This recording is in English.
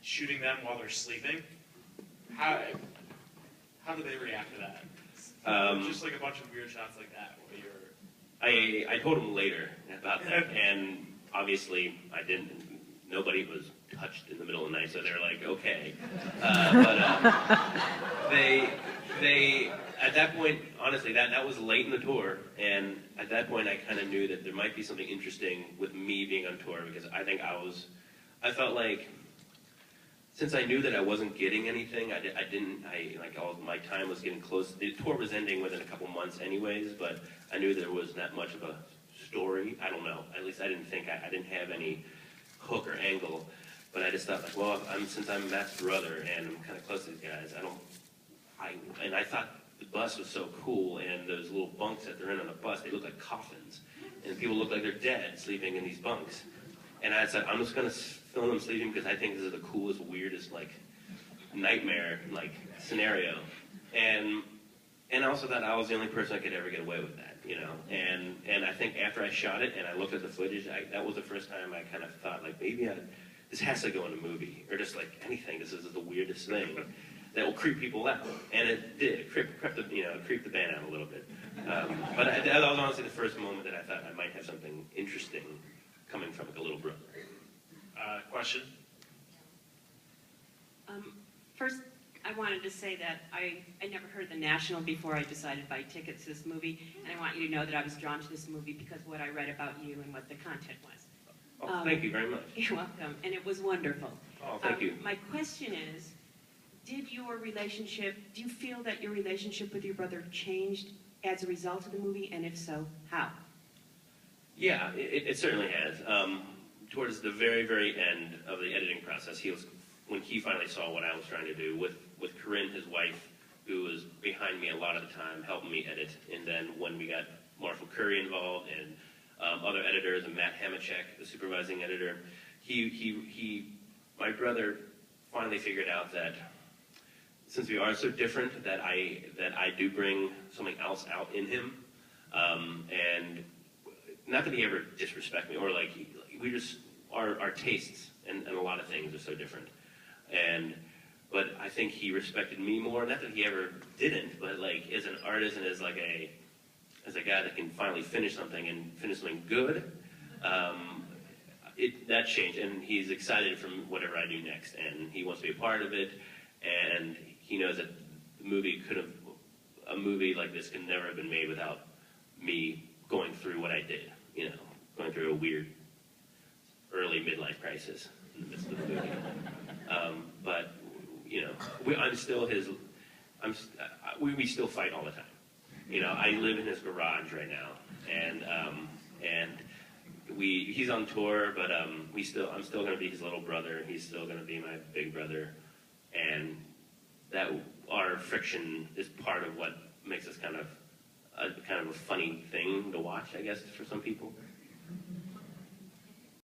shooting them while they're sleeping. How do they react to that? Just like a bunch of weird shots like that where you're... I told them later about that, and obviously I didn't. Nobody was touched in the middle of the night, so they're like, okay. They at that point, honestly, that was late in the tour, and at that point I kind of knew that there might be something interesting with me being on tour, because I think I felt like, since I knew that I wasn't getting anything, all my time was getting close. The tour was ending within a couple months anyways, but I knew there was not much of a story. I don't know. At least I didn't think, I didn't have any hook or angle, but I just thought, like, well, since I'm Matt's brother and I'm kind of close to these guys, and I thought the bus was so cool, and those little bunks that they're in on the bus, they look like coffins, and people look like they're dead sleeping in these bunks. And I said, I'm just going to film them sleeping because I think this is the coolest, weirdest, like, nightmare, like, scenario. And I also thought I was the only person that could ever get away with that, you know. And I think after I shot it and I looked at the footage, that was the first time I kind of thought, like, maybe this has to go in a movie, or just like anything. This is the weirdest thing that will creep people out. And it did. It creeped the band out a little bit. But that was honestly the first moment that I thought I might have something interesting coming from, like, a little brother. Question? First, I wanted to say that I never heard the National before I decided to buy tickets to this movie, and I want you to know that I was drawn to this movie because of what I read about you and what the content was. Oh, thank you very much. You're welcome, and it was wonderful. Oh, thank you. My question is, do you feel that your relationship with your brother changed as a result of the movie, and if so, how? Yeah, it certainly has. Towards the very, very end of the editing process, when he finally saw what I was trying to do, with Corinne, his wife, who was behind me a lot of the time, helping me edit, and then when we got Marshall Curry involved, and other editors, and Matt Hamachek, the supervising editor, my brother finally figured out that since we are so different, that I do bring something else out in him, and not that he ever disrespect me, or like we just our tastes and a lot of things are so different, but I think he respected me more. Not that he ever didn't, but like as an artist and as a guy that can finally finish something and finish something good, that changed, and he's excited from whatever I do next, and he wants to be a part of it, and he knows that a movie like this could never have been made without me going through what I did, you know, going through a weird early midlife crisis in the midst of the movie. But, you know, we still fight all the time. You know, I live in his garage right now, and he's on tour, but I'm still going to be his little brother. He's still going to be my big brother, and that our friction is part of what makes us kind of a funny thing to watch, I guess, for some people.